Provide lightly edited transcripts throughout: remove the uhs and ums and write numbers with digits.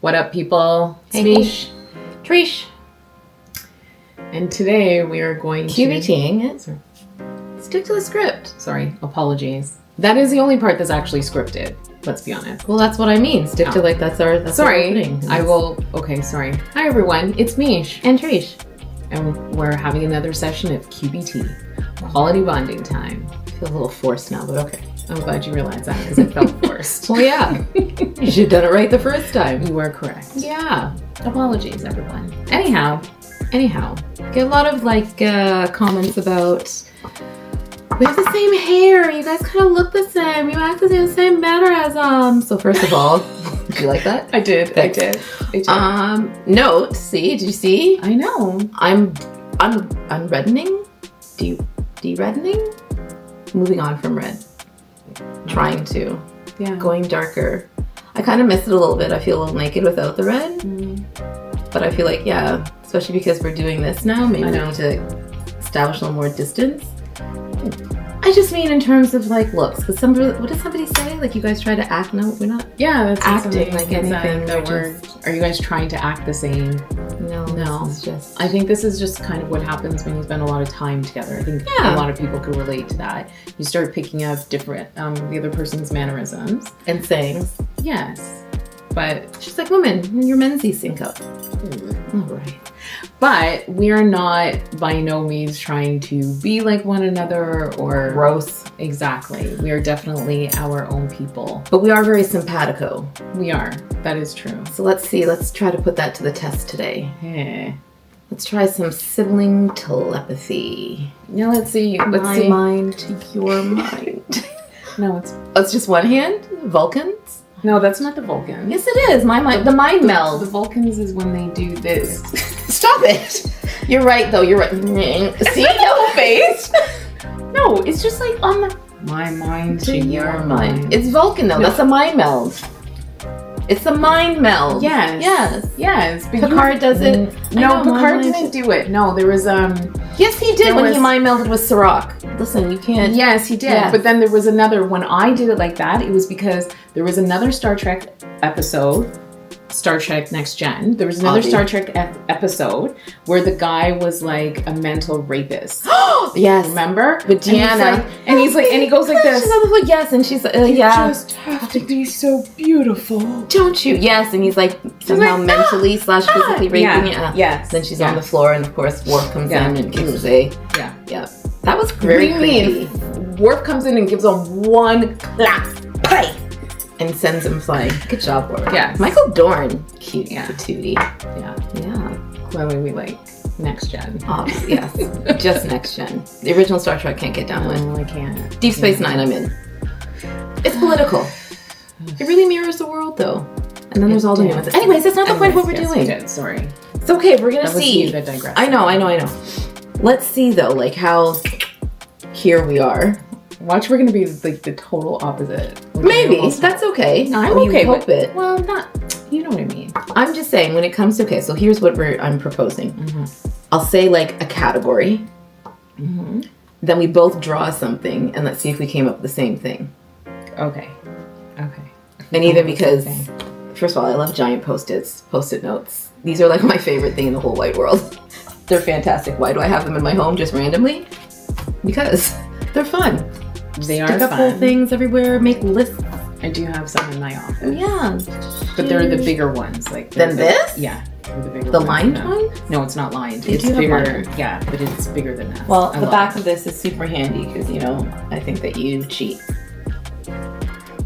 What up, people? It's Hey, Miche. Triche. And today we are going QBTing it. Sorry. Stick to the script. Sorry, apologies. That is the only part that's actually scripted. Let's be honest. Well, that's what I mean. Stick to that's our Sorry, opening. I will. Okay, sorry. Hi everyone, it's Miche, And Triche. and we're having another session of QBT, quality bonding time. Feel a little forced now, but okay. I'm glad you realized that because it felt forced. Well, yeah. You should have done it right the first time. You are correct. Yeah. Apologies, everyone. Anyhow, Get a lot of comments about we have the same hair. You guys kind of look the same. You act the same mannerisms. So first of all, do you like that? I did. Thanks. I did. Note. See? Did you see? I know. I'm reddening. De-reddening? Moving on from red. Trying to. Yeah. Going darker. I kind of miss it a little bit. I feel a little naked without the red. But I feel like, yeah, especially because we're doing this now, maybe we need to establish a little more distance. I just mean in terms of looks. Because what did somebody say? Like you guys try to act? No, we're not. Yeah, that's acting like anything. Are you guys trying to act the same? No. It's just. I think this is just kind of what happens when you spend a lot of time together. I think a lot of people could relate to that. You start picking up different the other person's mannerisms And sayings. Yes, but She's like, women, your mensies sync up. All right. But we are not by no means trying to be like one another or Gross. Exactly. We are definitely our own people. But we are very simpatico. We are. That is true. So let's see. Let's try to put that to the test today. Yeah. Let's try some sibling telepathy. Now let's see. My mind to your mind. No, it's Just one hand? Vulcans? no. That's not the Vulcans. Yes, it is. My mind. The mind meld. The Vulcans is when they do this. Stop it. You're right, though. You're right. See? No face. No, it's just like on the my mind to your mind. It's Vulcan, though. No. That's a mind meld. It's a mind meld. Yes. But Picard does it. No, Picard didn't do it. No, there was Yes, he did There when was- he mind melded with Serac. Listen, you can't. Yes, he did. Yes. But then there was another. When I did it like that, it was because there was another Star Trek episode, Star Trek Next Gen. There was another Star Trek episode where the guy was like a mental rapist. Yes. Remember? With Deanna. And he's like, and he goes like this. She's on the foot, yes, and she's yeah. Just have to be so beautiful. Don't you? Yes, and he's like somehow like, mentally / physically raping Yeah. you. Yes. Then she's on the floor, and of course, Worf comes in and gives a. Yeah. That was very creepy. Worf comes in and gives him one clap. Pie! And sends him flying. Good job, Worf. Yes. Michael Dorn. Cute. Yeah. Patootie. Yeah. Clearly we like Next Gen. Yes. Just Next Gen. The original Star Trek can't get down with. No, I can't. Deep Space Nine, I'm in. It's political. It really mirrors the world, though. And then there's all the nuances. Anyways, that's not the point of what we're doing. Sorry. It's okay. We're gonna That was see. you that digressed. I know. Let's see though, like how here we are. Watch, we're gonna be like the total opposite. Maybe that's okay. I'm You okay hope with it. Well, not. You know what I mean. I'm just saying when it comes to so here's what I'm proposing. I'll say like a category. Then we both draw something and let's see if we came up with the same thing. Okay. And either because, first of all, I love giant post-it notes. These are like my favorite thing in the whole wide world. They're fantastic. Why do I have them in my home just randomly? Because they're fun. They are Stick up fun. whole things everywhere, make lists. I do have some in my office. Yeah. But they're the bigger ones. Like Than this? Yeah. They're the bigger The ones. lined No. one? No, it's not lined. You It's do have bigger. lined. Yeah, but it's bigger than that. Well, I the love back it. of this is super handy because, I think that you cheat.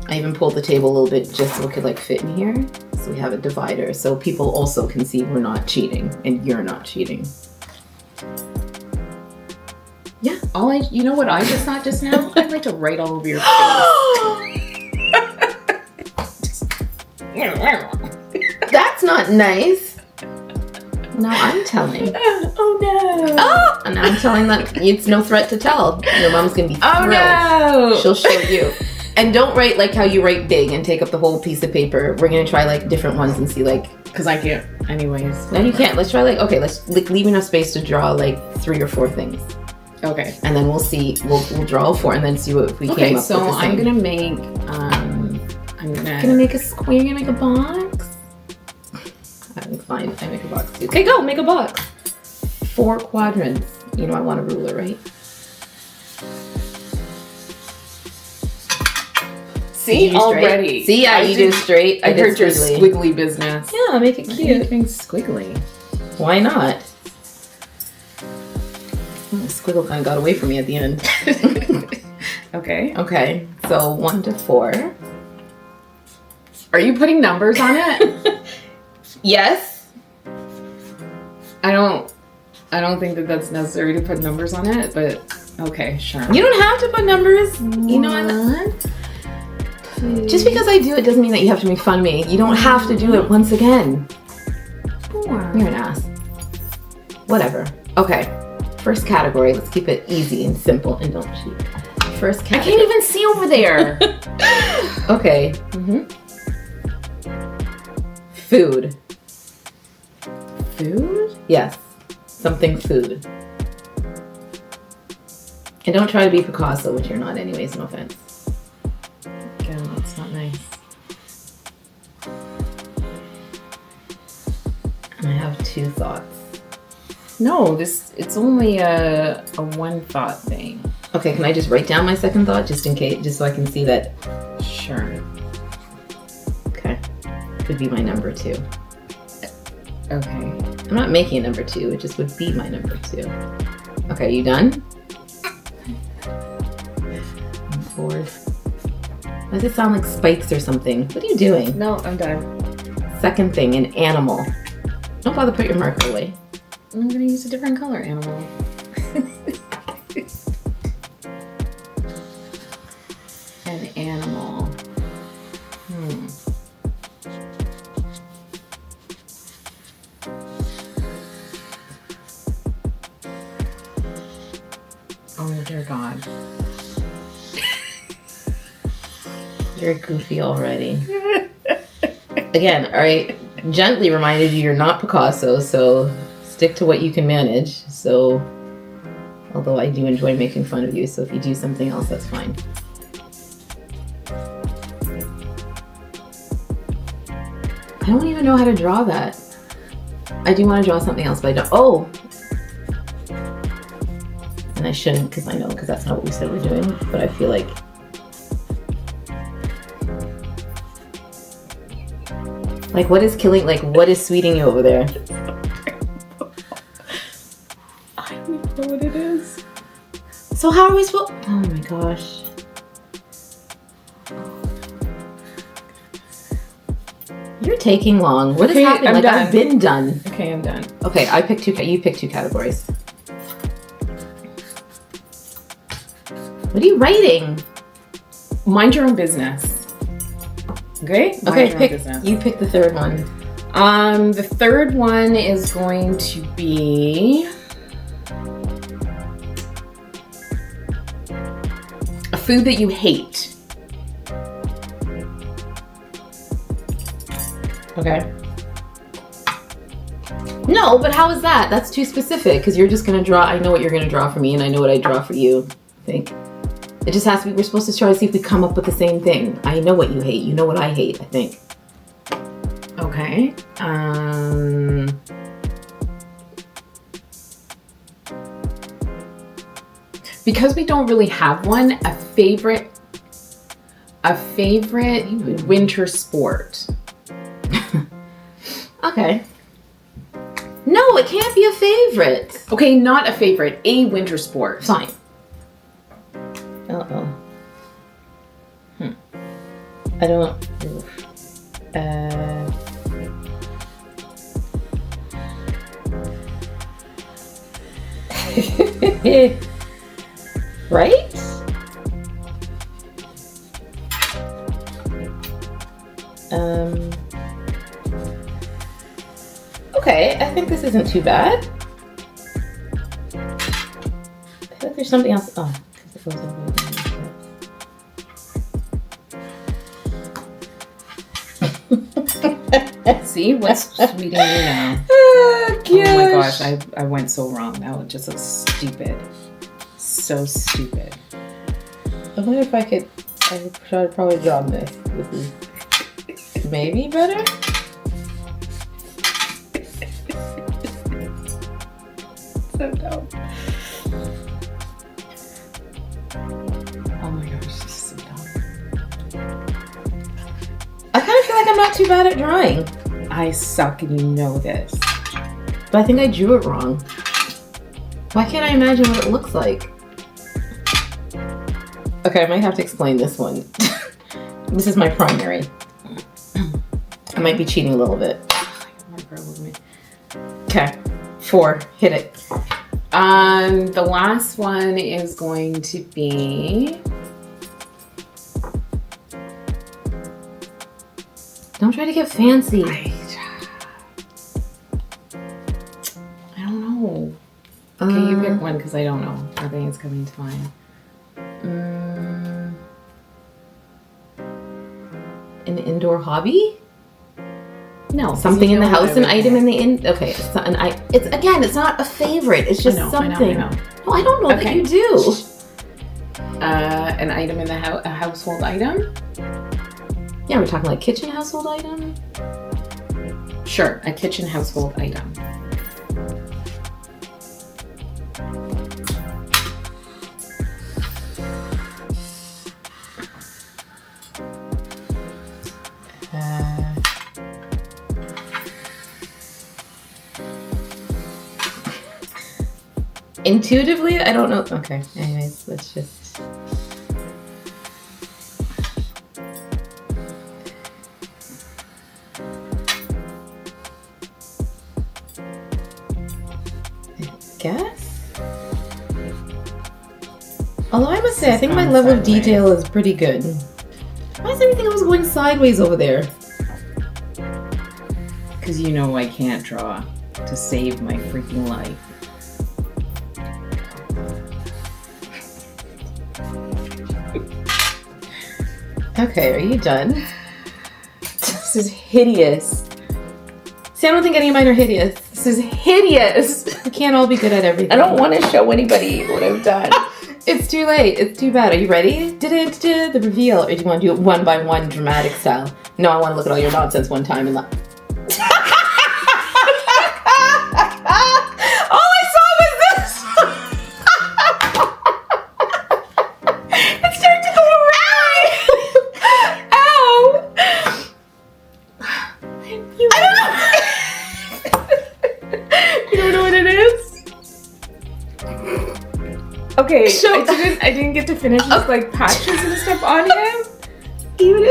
I even pulled the table a little bit just so it could fit in here. So we have a divider so people also can see we're not cheating and you're not cheating. Yeah. You know what I just thought just now? I'd like to write all over your face. That's not nice. Now I'm telling. Oh no. Oh! And now I'm telling that it's no threat to tell. Your mom's gonna be thrilled. Oh no. She'll show you. And don't write like how you write big and take up the whole piece of paper. We're gonna try different ones and see Because I can't. Anyways. No, you can't. Let's try let's leave enough space to draw 3 or 4 things. Okay. And then we'll see. We'll draw 4 and then see what we came up with. So I'm gonna make. I'm gonna make a square. You're gonna make a box. It's fine. I make a box too. Okay, go make a box. 4 quadrants. You know I want a ruler, right? See, already. See, you do straight. I heard your squiggly business. Yeah, make it cute. Anything squiggly. Why not? The squiggle kind of got away from me at the end. Okay. Okay, so 1 to 4. Are you putting numbers on it? Yes. I don't think that that's necessary to put numbers on it, but okay, sure. You don't have to put numbers. You know what? Just because I do it doesn't mean that you have to make fun of me. You don't have to do it once again. 4. You're an ass. Whatever. Okay. First category. Let's keep it easy and simple and don't cheat. First category. I can't even see over there. Okay. Food. Food? Yes. Something food. And don't try to be Picasso, which you're not anyways, no offense. Yeah, that's not nice. And I have 2 thoughts. No, it's only a one thought thing. Okay, can I just write down my second thought just in case, just so I can see that? Sure. Okay. Would be my number 2. Okay. I'm not making a number 2, it just would be my number 2. Okay, you done? 4. Why does it sound like spikes or something? What are you doing? No, I'm done. Second thing, an animal. Don't bother put your marker away. I'm gonna use a different color animal. An animal. Oh dear God. You're goofy already. Again, I gently reminded you you're not Picasso, so stick to what you can manage. So, although I do enjoy making fun of you, so if you do something else, that's fine. I don't even know how to draw that. I do want to draw something else, but I don't. Oh! And I shouldn't, because I know, because that's not what we said we're doing, but I feel like... Like, what is killing, like, what is sweeting you over there? I don't even know what it is. So how are we supposed... Oh my gosh. You're taking long. What is happening? I'm like, done. I've been done. Okay, I'm done. Okay, I picked 2, you pick 2 categories. What are you writing? Mind your own business. Okay? Okay, you pick the third one. The third one is going to be a food that you hate. Okay. No, but how is that? That's too specific, because you're just going to draw. I know what you're going to draw for me, and I know what I draw for you, I think. It just has to be, we're supposed to try to see if we come up with the same thing. I know what you hate. You know what I hate, I think. Okay. Because we don't really have one, a favorite winter sport. Okay. No, it can't be a favorite. Okay, not a favorite, a winter sport. Fine. Uh-oh. I don't... Right? Okay, I think this isn't too bad. I feel like there's something else. Oh, because it goes over the See, what's sweeting you now? Oh my gosh, I went so wrong. That would just look stupid. So stupid. I wonder if I could try to probably draw this. This is maybe better? so dumb. Oh my gosh, this is so dumb. I kind of feel like I'm not too bad at drawing. I suck and you know this. But I think I drew it wrong. Why can't I imagine what it looks like? Okay, I might have to explain this one. This is my primary. I might be cheating a little bit. Okay, 4. Hit it. The last one is going to be... Don't try to get fancy. I don't know. Okay, you pick one because I don't know. Nothing is coming to mind. An indoor hobby? No. Something in the house, an item in the Okay, it's not it's not a favorite. It's just something. I know. No, I don't know that you do. An item in the house, a household item? Yeah, we're talking like kitchen household item? Sure, a kitchen household item. Intuitively, I don't know. Okay, anyways, let's just... I guess? Although I must say, I think my level of detail is pretty good. Why is everything always going sideways over there? Because you know I can't draw to save my freaking life. Okay, are you done? This is hideous. See, I don't think any of mine are hideous. This is hideous. We can't all be good at everything. I don't want to show anybody what I've done. It's too late. It's too bad. Are you ready? The reveal. Or do you want to do it one by one, dramatic style? No, I want to look at all your nonsense one time and Okay, I didn't get to finish just like patches and stuff on him. Even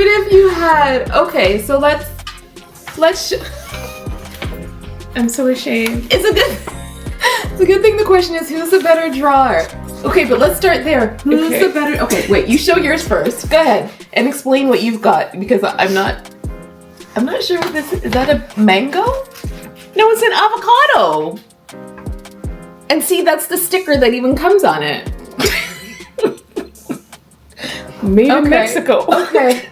if you had, okay, so let's I'm so ashamed. It's a good thing the question is who's the better drawer? Okay, but let's start there. Who's the better? Okay, wait, you show yours first. Go ahead and explain what you've got because I'm not sure what this is. Is that a mango? No, it's an avocado. And see, that's the sticker that even comes on it. Made in Mexico. Okay,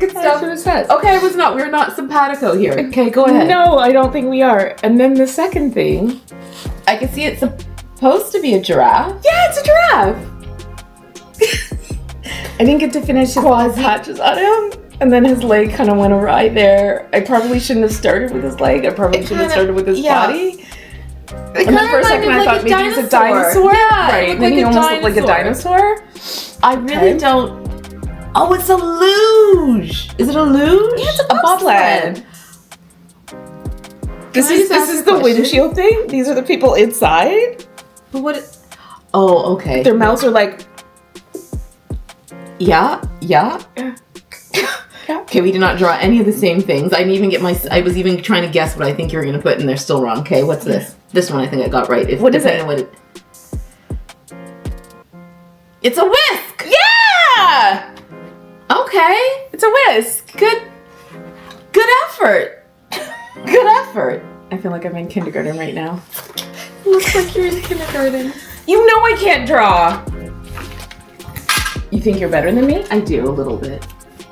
good stuff. That's what it says. Okay, we're not simpatico here. Okay, go ahead. No, I don't think we are. And then the second thing, I can see it's supposed to be a giraffe. Yeah, it's a giraffe. I didn't get to finish his patches on him. And then his leg kind of went awry there. I probably shouldn't have started with his leg. I probably should have started with his body. And then for a second I thought maybe it's a dinosaur. Yeah, right. Then he almost looked like a dinosaur. I really don't... Oh, it's a luge. Is it a luge? Yeah, it's a bobsled. This is the windshield thing. These are the people inside. But what... Oh, okay. Their mouths are like... Yeah. Okay, we did not draw any of the same things. I didn't even get I was even trying to guess what I think you were going to put, and they're still wrong. Okay, what's this? This one I think I got right. What is it? It's a whisk! Yeah! Okay. It's a whisk. Good effort. Good effort. I feel like I'm in kindergarten right now. Looks like you're in kindergarten. You know I can't draw. You think you're better than me? I do, a little bit.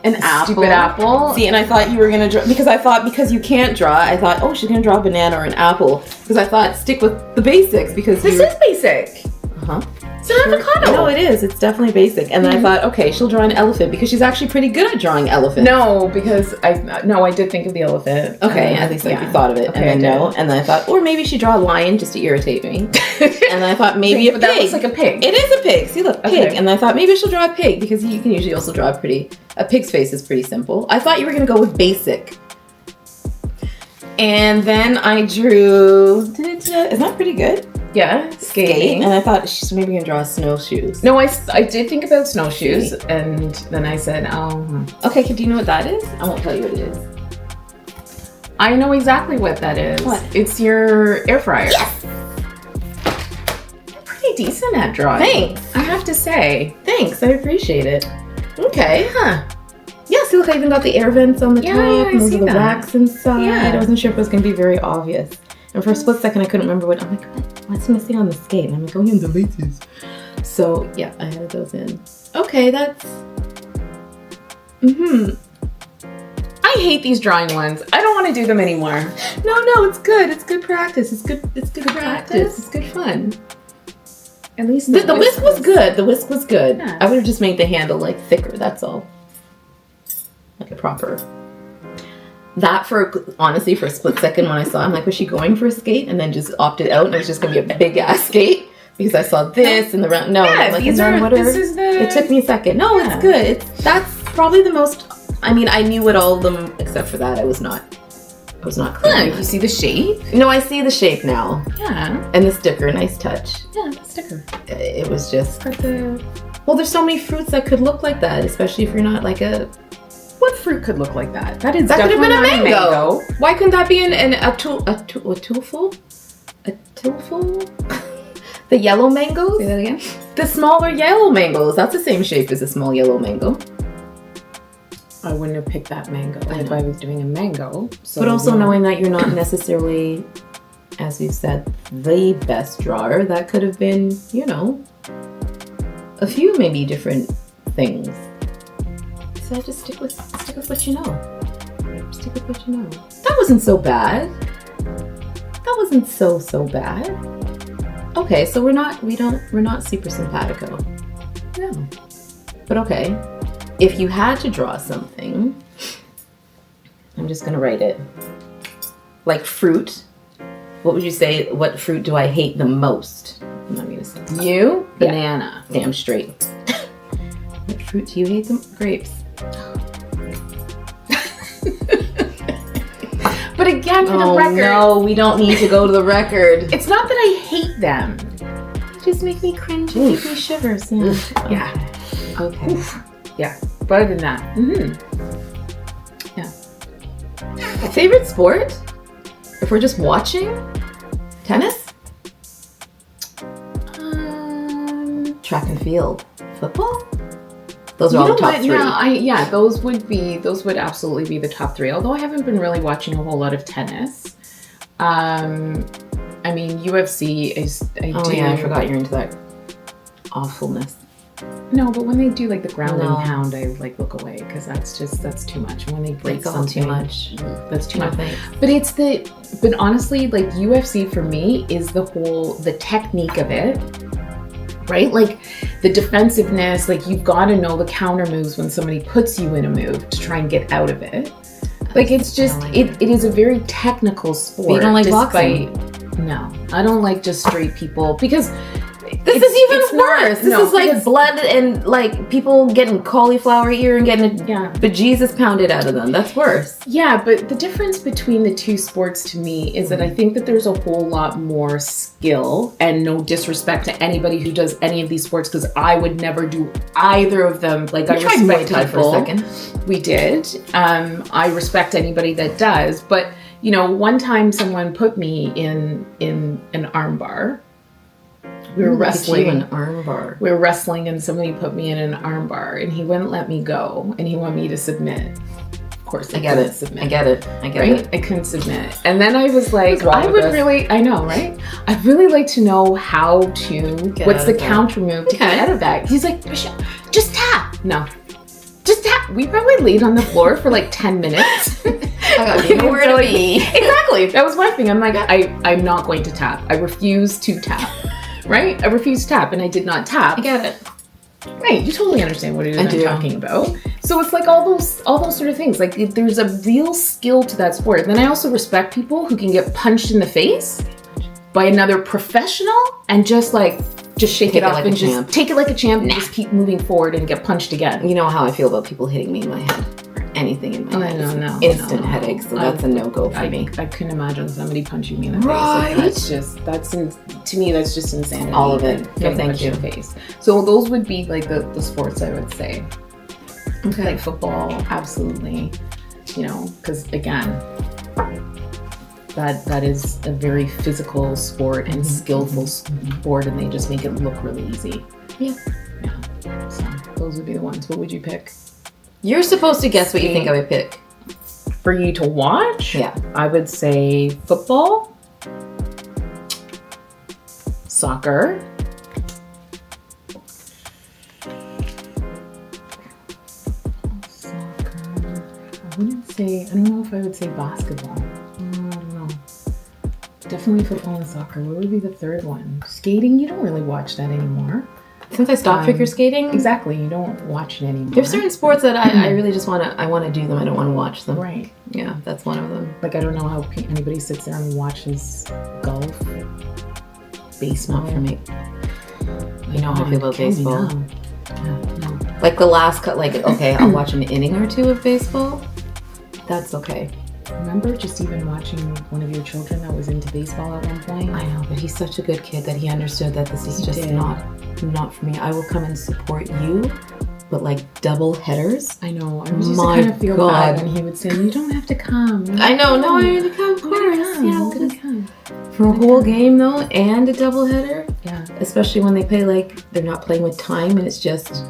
An apple. Stupid apple. See, and I thought you were going to draw, because you can't draw, I thought, oh, she's going to draw a banana or an apple. Because I thought, stick with the basics, because This is basic. It's an avocado. No, it is. It's definitely basic. And then I thought, okay, she'll draw an elephant because she's actually pretty good at drawing elephants. No, because I did think of the elephant. Okay, at least you thought of it. Okay, and then no. And then I thought, or maybe she draw a lion just to irritate me. And then I thought maybe a pig. That looks like a pig. It is a pig. See, look, pig. And then I thought maybe she'll draw a pig because you can usually also draw a pig's face is pretty simple. I thought you were going to go with basic. And then I drew, isn't that pretty good? Yeah, skating. And I thought she's maybe going to draw snowshoes. No, I did think about snowshoes, and then I said, Okay, do you know what that is? I won't tell you what it is. I know exactly what that is. What? It's your air fryer. Yes! You're pretty decent at drawing. Thanks. I have to say. Thanks, I appreciate it. Okay. Huh. Yeah, see, look, I even got the air vents on the top, and those are the racks inside. Yeah. I wasn't sure if it was going to be very obvious. And for a split second, I couldn't remember I'm like, what's missing on the skate? And I'm like, in the laces. So, yeah, I added those in. Okay, that's... I hate these drawing ones. I don't want to do them anymore. No, it's good. It's good practice. It's good practice. It's good fun. At least the whisk was good. The whisk was good. Yeah. I would have just made the handle, like, thicker, that's all. Like a proper... That honestly, for a split second when I saw, I'm like, was she going for a skate? And then just opted out and it was just going to be a big ass skate because I saw this and the round. No, yeah, like, it took me a second. No, it's good. That's probably the most, I mean, I knew what all of them, except for that, I was not clear. You see the shape? No, I see the shape now. Yeah. And the sticker, nice touch. Yeah, the sticker. It was just, well, there's so many fruits that could look like that, especially if you're not like a, what fruit could look like that? That could have been a mango. Why couldn't that be a tulful? A tilful? The yellow mangoes? Say that again? The smaller yellow mangoes. That's the same shape as a small yellow mango. I wouldn't have picked that mango if I was doing a mango. So but also knowing that you're not necessarily, as you said, the best drawer, that could have been, a few maybe different things. So I just stick with what you know. Stick with what you know. That wasn't so bad. That wasn't so bad. Okay, so we're not super simpatico. No. But okay. If you had to draw something, I'm just gonna write it. Like fruit. What would you say? What fruit do I hate the most? I'm not gonna say that. You? Banana. Yeah. Damn straight. What fruit do you hate the grapes? But again, for the record, no, we don't need to go to the record. It's not that I hate them. They just make me cringe and give me shivers. Yeah. Okay. Oof. Yeah. But other than that, yeah. Favorite sport? If we're just watching, tennis, track and field, football. Those are all the top three. Yeah, those would absolutely be the top three. Although I haven't been really watching a whole lot of tennis. I mean, UFC is. I forgot you're into that awfulness. No, but when they do like the ground and pound, I like look away because that's too much. And when they break something, too much. That's too much. But honestly, like UFC for me is the technique of it. Right? Like the defensiveness, like you've got to know the counter moves when somebody puts you in a move to try and get out of it. Like it's just, it is a very technical sport. But you don't like boxing? No, I don't like just straight people because this is even worse. This is like blood and like people getting cauliflower ear and getting bejesus pounded out of them. That's worse. Yeah, but the difference between the two sports to me is that I think that there's a whole lot more skill, and no disrespect to anybody who does any of these sports because I would never do either of them. Like I respect Muay Thai for a second. We did. I respect anybody that does, but one time someone put me in an arm bar. We were wrestling. An arm bar. We were wrestling and somebody put me in an arm bar and he wouldn't let me go and he wanted me to submit. Of course, I get it. Submit, I get it. Right? I couldn't submit. And then I was like, I know, right? I'd really like to know how to, what's the counter move to get out of that? He's like, just tap. No. Just tap. We probably laid on the floor for like 10 minutes. You know where to be. Exactly. That was my thing. I'm like, I'm not going to tap. I refuse to tap. right? I refused to tap, and I did not tap. I get it. Right, you totally understand what it is I'm do. talking about. So it's like all those sort of things. Like there's a real skill to that sport. Then I also respect people who can get punched in the face by another professional and just shake it off like and a just champ. take it like a champ and just keep moving forward and get punched again. You know how I feel about people hitting me in my head. Anything in my head. No. Instant headaches. So that's a no-go for me. I couldn't imagine somebody punching me in the face. Right. Like, to me, that's just insanity. All of it. Getting Thank punched you. in the face. So those would be like the sports I would say. Okay. Like football, absolutely. Because again, that is a very physical sport and skillful sport, and they just make it look really easy. Yeah. So those would be the ones. What would you pick? You're supposed to guess what you think I would pick. For you to watch? Yeah. I would say football, soccer, I don't know if I would say basketball. I don't know. Definitely football and soccer. What would be the third one? Skating? You don't really watch that anymore. Since I stopped figure skating, exactly, you don't watch it anymore. There's certain sports that I really just want to do them. I don't want to watch them. Right. Yeah, that's one of them. Like I don't know how anybody sits there and watches golf, baseball. Not for me. You know how I feel about baseball. No. Like the last cut. Like okay, I'll watch an inning or two of baseball. That's okay. Remember just even watching one of your children that was into baseball at one point? I know, but he's such a good kid that he understood that this is just not for me. I will come and support you, but like double headers. I know. I used to kind of feel bad when he would say, "You don't have to come." I know. No, I'm gonna come. Of course. I'm gonna come. For a whole game though, and a double header. Yeah. Especially when they play they're not playing with time and it's just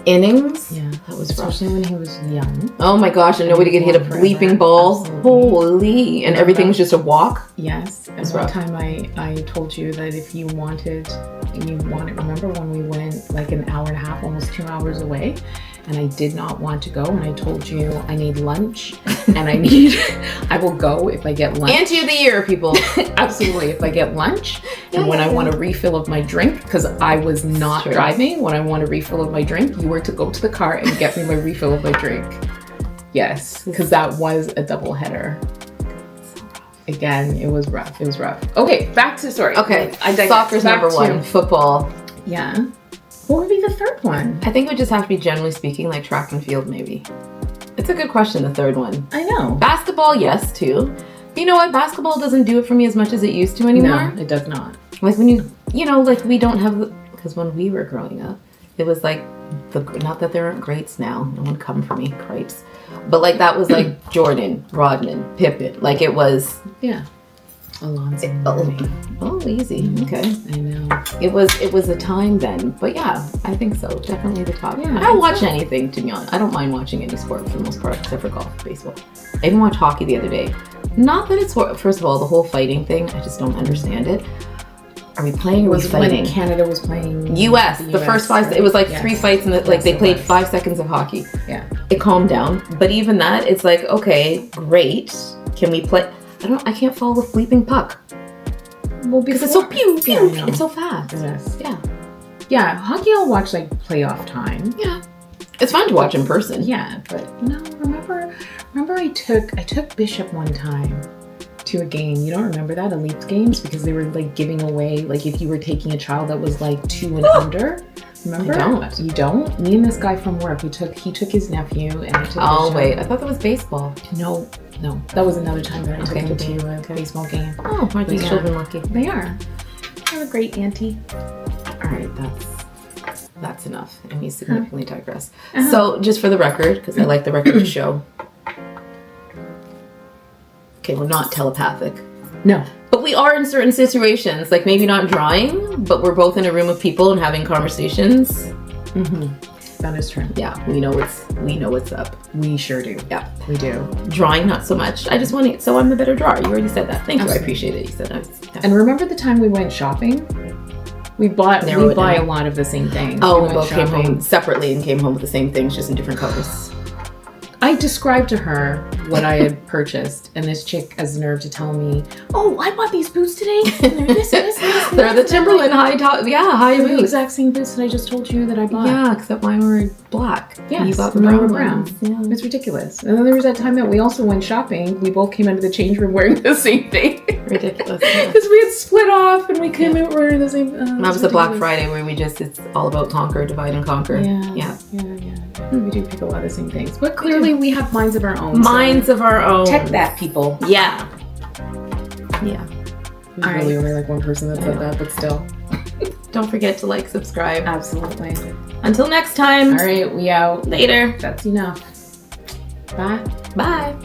innings. Yeah, that was especially when he was young. Oh my gosh, and nobody could hit a bleeping ball. Absolutely. Holy, and everything was just a walk. Yes, and one time I told you that if you wanted, remember when we went like an hour and a half, almost 2 hours away, and I did not want to go, and I told you I need lunch, and I will go if I get lunch. Auntie of the year, people. Absolutely, if I get lunch, and when I want a refill of my drink, because I was not driving, when I want a refill of my drink, you were to go to the car and get me my refill of my drink. Yes, because that was a double header. Again, it was rough. Okay, back to story. Okay, soccer's number one. Football. Yeah. What would be the third one? I think it would just have to be, generally speaking, like track and field, maybe. It's a good question, the third one. I know. Basketball, yes, too. You know what? Basketball doesn't do it for me as much as it used to anymore. No, it does not. Like when like we don't have, because when we were growing up, it was like, not that there aren't greats now. No one come for me, cripes. But like that was like Jordan, Rodman, Pippen. Like it was. Yeah. Alonzo. Easy. Okay. I know. It was a time then. But yeah, I think so. Definitely the top. Yeah, I'll watch anything, to be honest. I don't mind watching any sport for the most part, except for golf, baseball. I even watched hockey the other day. Not that it's, first of all, the whole fighting thing, I just don't understand it. Are we playing or was fighting? When Canada was playing US, the first 5, it was like 3 fights and they played 5 seconds of hockey. Yeah. It calmed down. But even that, it's like, okay, great. Can we play? I can't follow the bleeping puck. Well, because it's so pew, pew. Yeah, it's so fast. Yes. Yeah. Yeah, hockey I'll watch like playoff time. Yeah. It's fun to watch in person. Yeah, but no, remember I took Bishop one time to a game. You don't remember that? Elite games? Because they were like giving away, like if you were taking a child that was like 2 and under. Remember? I don't. You don't? Me and this guy from work, he took his nephew and I took Oh wait, I thought that was baseball. No. That was another time that I took him to a baseball game. Oh, aren't these children lucky? They are. They're a great auntie. Alright, that's enough. And we significantly digress. So just for the record, because I like the record to show. Okay, we're not telepathic. No. But we are in certain situations, like maybe not drawing, but we're both in a room of people and having conversations. Mm-hmm. That is true. Yeah, we know what's up. We sure do. Yeah, we do. Drawing, not so much. I just want to, so I'm the better drawer. You already said that. Thank you. I appreciate it. You said that. Yeah. And remember the time we went shopping? We buy a lot of the same things. Oh, we both came home separately and came home with the same things, just in different colors. I described to her what I had purchased, and this chick has the nerve to tell me, "Oh, I bought these boots today. And they're this, this, this, They're the Timberland high top. Yeah, high the boots. exact same boots that I just told you that I bought." Yeah, except mine were black. Yes, You got the mine were brown brown. ones. Yeah. It's ridiculous. And then there was that time that we also went shopping. We both came out of the change room wearing the same thing. Ridiculous. Yeah. Because we had split off and we came out wearing the same. That was the Black Friday where it's all about conquer, divide and conquer. Yeah. We do pick a lot of the same things. But clearly we have minds of our own. Minds of our own. Tech that, people. Yeah. Yeah. There's really only like one person that said that, but still. Don't forget to like, subscribe. Absolutely. Until next time. All right, we out. Later. That's enough. Bye. Bye.